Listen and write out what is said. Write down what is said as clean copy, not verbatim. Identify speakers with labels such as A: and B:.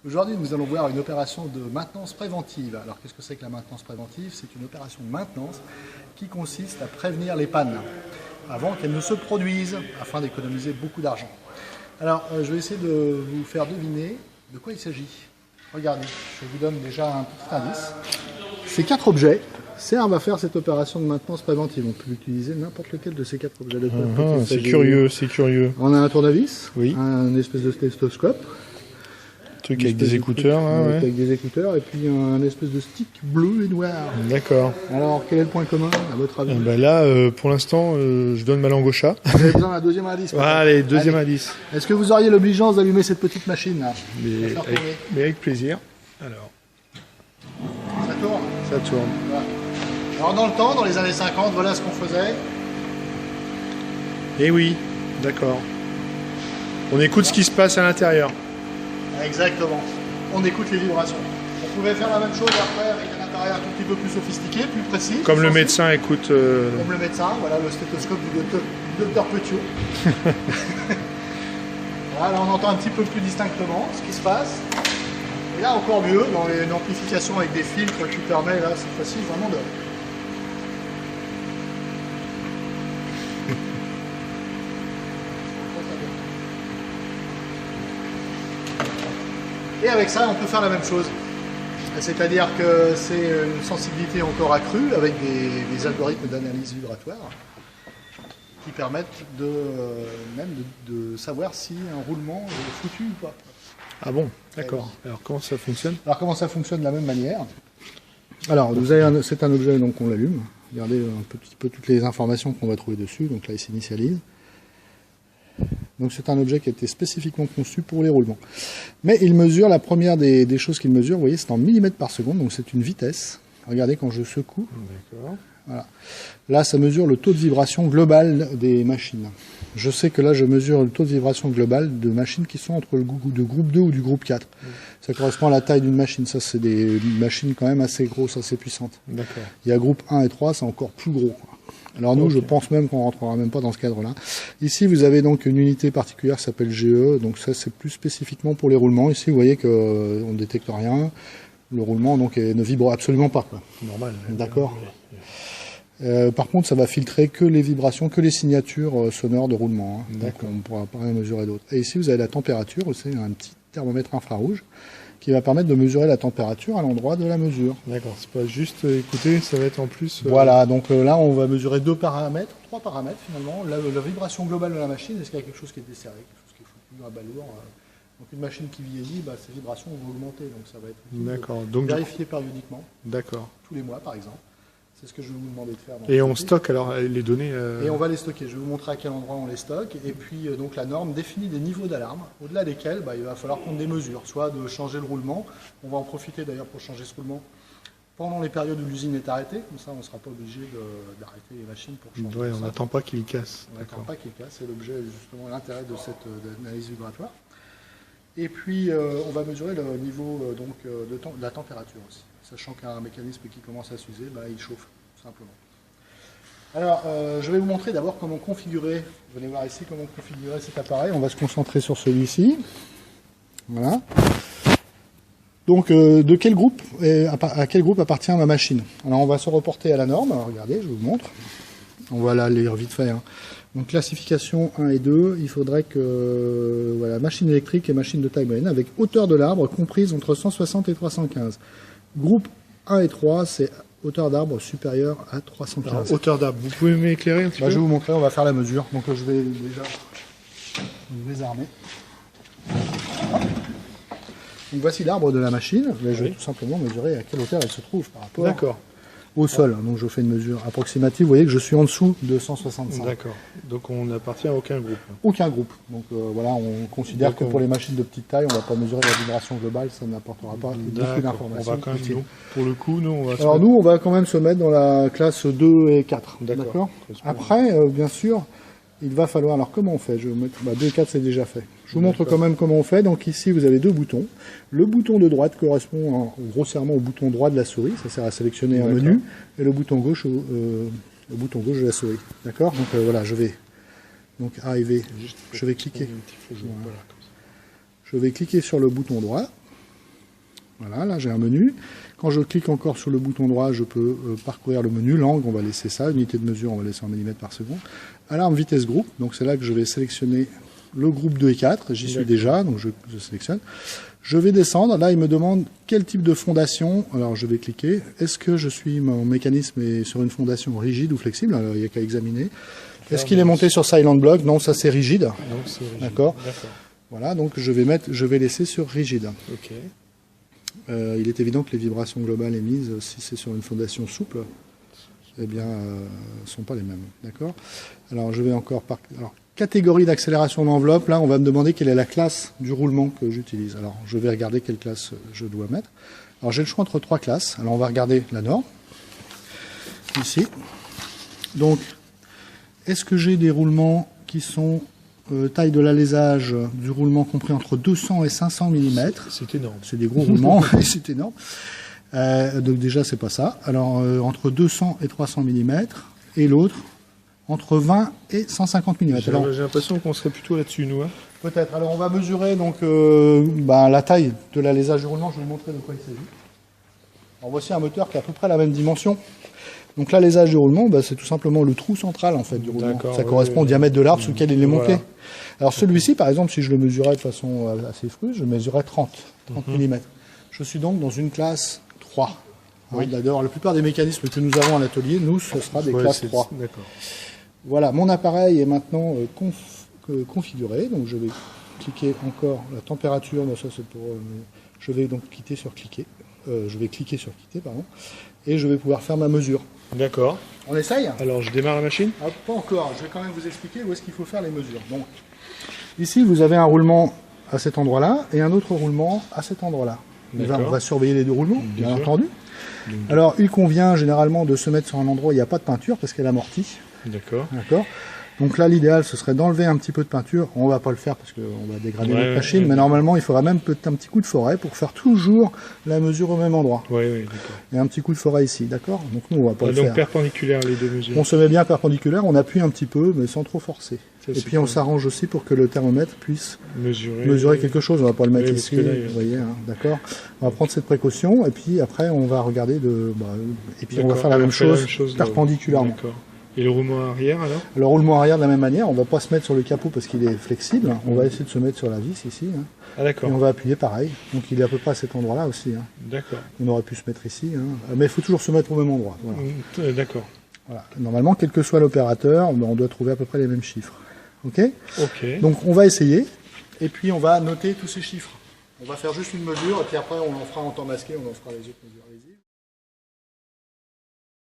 A: Aujourd'hui, nous allons voir une opération de maintenance préventive. Alors, qu'est-ce que c'est que la maintenance préventive? C'est une opération de maintenance qui consiste à prévenir les pannes avant qu'elles ne se produisent, afin d'économiser beaucoup d'argent. Alors, je vais essayer de vous faire deviner de quoi il s'agit. Regardez, je vous donne déjà un petit indice. Ces 4 objets servent à faire cette opération de maintenance préventive. On peut utiliser n'importe lequel de ces 4 objets.
B: C'est curieux, c'est curieux.
A: On a un tournevis,
B: oui.
A: Un espèce de stéthoscope,
B: truc avec des écouteurs, hein, ouais.
A: Avec des écouteurs, et puis un espèce de stick bleu et noir.
B: D'accord.
A: Alors, quel est le point commun, à votre avis?
B: Là, pour l'instant, je donne ma langue au chat.
A: Vous avez besoin d'un deuxième indice.
B: Allez, deuxième indice.
A: Est-ce que vous auriez l'obligeance d'allumer cette petite machine là?
B: Mais avec plaisir. Alors.
A: Ça tourne.
B: Ça tourne.
A: Voilà. Alors, dans le temps, dans les années 50, voilà ce qu'on faisait.
B: Eh oui, d'accord. On écoute ce qui se passe à l'intérieur.
A: Exactement. On écoute les vibrations. On pouvait faire la même chose après avec un appareil un tout petit peu plus sophistiqué, plus précis.
B: Comme le médecin écoute...
A: Comme le médecin, voilà le stéthoscope du docteur Petiot. Voilà, là on entend un petit peu plus distinctement ce qui se passe. Et là encore mieux, dans une amplification avec des filtres qui permet là cette fois-ci vraiment de... Et avec ça, on peut faire la même chose. C'est-à-dire que c'est une sensibilité encore accrue avec des algorithmes d'analyse vibratoire qui permettent de savoir si un roulement est foutu ou pas.
B: Ah bon, d'accord. Alors comment ça fonctionne?
A: Alors comment ça fonctionne de la même manière? Alors c'est un objet, donc on l'allume. Regardez un petit peu toutes les informations qu'on va trouver dessus. Donc là il s'initialise. Donc c'est un objet qui a été spécifiquement conçu pour les roulements. Mais il mesure, la première des choses qu'il mesure, vous voyez, c'est en millimètres par seconde, donc c'est une vitesse. Regardez quand je secoue.
B: D'accord.
A: Voilà. Là, ça mesure le taux de vibration global des machines. Je sais que là, je mesure le taux de vibration global de machines qui sont entre le groupe 2 ou du groupe 4. Ça correspond à la taille d'une machine. Ça, c'est des machines quand même assez grosses, assez puissantes.
B: D'accord.
A: Il y a groupe 1 et 3, c'est encore plus gros, quoi. Alors nous, je pense même qu'on rentrera même pas dans ce cadre-là. Ici, vous avez donc une unité particulière qui s'appelle GE. Donc ça, c'est plus spécifiquement pour les roulements. Ici, vous voyez qu'on ne détecte rien. Le roulement donc ne vibre absolument pas, quoi.
B: Normal.
A: D'accord. Par contre, ça va filtrer que les vibrations, que les signatures sonores de roulement. Hein. Donc on ne pourra pas rien mesurer d'autre. Et ici, vous avez la température. C'est un petit thermomètre infrarouge qui va permettre de mesurer la température à l'endroit de la mesure.
B: D'accord, c'est pas juste écouter, ça va être en plus...
A: Voilà, donc là on va mesurer 3 paramètres finalement. La vibration globale de la machine, est-ce qu'il y a quelque chose qui est desserré, quelque chose qui est foutu à balourd. Donc une machine qui vieillit, ses vibrations vont augmenter, donc ça va être vérifié périodiquement.
B: D'accord.
A: Tous les mois par exemple. C'est ce que je vais vous demander de faire.
B: Et on stocke alors les données
A: Et on va les stocker. Je vais vous montrer à quel endroit on les stocke. Et puis donc la norme définit des niveaux d'alarme, au-delà desquels il va falloir prendre des mesures, soit de changer le roulement. On va en profiter d'ailleurs pour changer ce roulement pendant les périodes où l'usine est arrêtée. Comme ça, on ne sera pas obligé d'arrêter les machines pour changer.
B: Ouais, on n'attend pas qu'il casse.
A: On n'attend pas qu'il casse. C'est l'objet, justement, l'intérêt de cette analyse vibratoire. Et puis, on va mesurer le niveau de la température aussi. Sachant qu'un mécanisme qui commence à s'user, il chauffe, tout simplement. Alors, je vais vous montrer d'abord comment configurer, venez voir ici comment configurer cet appareil. On va se concentrer sur celui-ci. Voilà. Donc, à quel groupe appartient ma machine? Alors, on va se reporter à la norme. Alors, regardez, je vous montre. On va la lire vite fait. Hein. Donc, classification 1 et 2, il faudrait que machine électrique et machine de taille moyenne avec hauteur de l'arbre comprise entre 160 et 315. Groupe 1 et 3, c'est hauteur d'arbre supérieure à 315.
B: Alors, hauteur d'arbre, vous pouvez m'éclairer un petit peu?
A: Je vais vous montrer, on va faire la mesure. Donc je vais déjà vous désarmer. Donc voici l'arbre de la machine. Je vais tout simplement mesurer à quelle hauteur elle se trouve par rapport au sol. Donc je fais une mesure approximative. Vous voyez que je suis en dessous de 165.
B: D'accord. Donc on n'appartient à aucun groupe.
A: Aucun groupe. Donc on considère que pour les machines de petite taille, on ne va pas mesurer la vibration globale, ça n'apportera pas beaucoup d'informations.
B: On va quand même, pour le coup,
A: on va quand même se mettre dans la classe 2 et 4. D'accord. Après, bien sûr, il va falloir... Alors comment on fait? Je vais vous mettre... 2 et 4, c'est déjà fait. Je vous montre quand même comment on fait. Donc ici, vous avez 2 boutons. Le bouton de droite correspond grossièrement au bouton droit de la souris. Ça sert à sélectionner un menu. Et le bouton gauche de la souris. D'accord. Donc voilà, je vais arriver. Je vais cliquer. Je vais cliquer sur le bouton droit. Voilà, là j'ai un menu. Quand je clique encore sur le bouton droit, je peux parcourir le menu. Langue, on va laisser ça. Unité de mesure, on va laisser en millimètres par seconde. Alarme vitesse groupe, donc c'est là que je vais sélectionner le groupe 2 et 4. J'y suis déjà, donc je sélectionne. Je vais descendre. Là, il me demande quel type de fondation. Alors, je vais cliquer. Est-ce que mon mécanisme est sur une fondation rigide ou flexible? Alors, il n'y a qu'à examiner. Est-ce qu'il est monté sur Silent Block? Non, ça c'est rigide. D'accord. Voilà, donc je vais laisser sur rigide.
B: Ok.
A: Il est évident que les vibrations globales émises, si c'est sur une fondation souple, eh bien, ne sont pas les mêmes. D'accord. Alors, je vais encore alors, catégorie d'accélération d'enveloppe. Là, on va me demander quelle est la classe du roulement que j'utilise. Alors, je vais regarder quelle classe je dois mettre. Alors, j'ai le choix entre 3 classes. Alors, on va regarder la norme. Ici. Donc, est-ce que j'ai des roulements qui sont taille de l'alésage du roulement compris entre 200 et 500 mm?
B: C'est énorme.
A: C'est des gros roulements, c'est énorme. Donc déjà, c'est pas ça. Alors, entre 200 et 300 mm, et l'autre, entre 20 et 150 mm.
B: J'ai l'impression qu'on serait plutôt là-dessus, nous. Hein.
A: Peut-être. Alors, on va mesurer donc la taille de l'alésage du roulement. Je vais vous montrer de quoi il s'agit. Alors, voici un moteur qui a à peu près la même dimension. Donc l'alésage du roulement, c'est tout simplement le trou central en fait du roulement. Ça correspond au diamètre de l'arbre sur lequel il est monté. Alors celui-ci, par exemple, si je le mesurais de façon assez fruste, je mesurais 30 mm. Je suis donc dans une classe 3. D'ailleurs, la plupart des mécanismes que nous avons à l'atelier, nous, ce sera des classes 3. Voilà, mon appareil est maintenant configuré. Donc je vais cliquer encore la température. Ça, c'est pour. Je vais donc cliquer sur quitter, pardon, et je vais pouvoir faire ma mesure.
B: D'accord.
A: On essaye?
B: Alors, je démarre la machine?
A: Pas encore. Je vais quand même vous expliquer où est-ce qu'il faut faire les mesures. Donc, ici, vous avez un roulement à cet endroit-là et un autre roulement à cet endroit-là. On va surveiller les deux roulements, bien entendu. Alors, il convient généralement de se mettre sur un endroit où il n'y a pas de peinture parce qu'elle amortit.
B: D'accord.
A: Donc là, l'idéal, ce serait d'enlever un petit peu de peinture. On ne va pas le faire parce qu'on va dégrader notre machine, mais normalement, il faudra même un petit coup de forêt pour faire toujours la mesure au même endroit.
B: Oui, d'accord.
A: Et un petit coup de forêt ici, d'accord? Donc nous, on va pas le faire.
B: Donc perpendiculaire, les deux mesures.
A: On se met bien perpendiculaire, on appuie un petit peu, mais sans trop forcer. Et puis on s'arrange aussi pour que le thermomètre puisse mesurer quelque chose. On va pas le mettre ici, vous voyez, d'accord? On va prendre cette précaution, et puis après, on va regarder et puis on va faire la même chose perpendiculairement.
B: Et le roulement arrière alors? Le
A: roulement arrière de la même manière, on ne va pas se mettre sur le capot parce qu'il est flexible, on va essayer de se mettre sur la vis ici.
B: Ah d'accord.
A: Et on va appuyer pareil, donc il est à peu près à cet endroit-là aussi.
B: D'accord.
A: On aurait pu se mettre ici, mais il faut toujours se mettre au même endroit. Voilà.
B: D'accord.
A: Voilà. Normalement, quel que soit l'opérateur, on doit trouver à peu près les mêmes chiffres. Ok. Donc on va essayer, et puis on va noter tous ces chiffres. On va faire juste une mesure, et puis après on en fera en temps masqué, on en fera les autres mesures. Allez-y.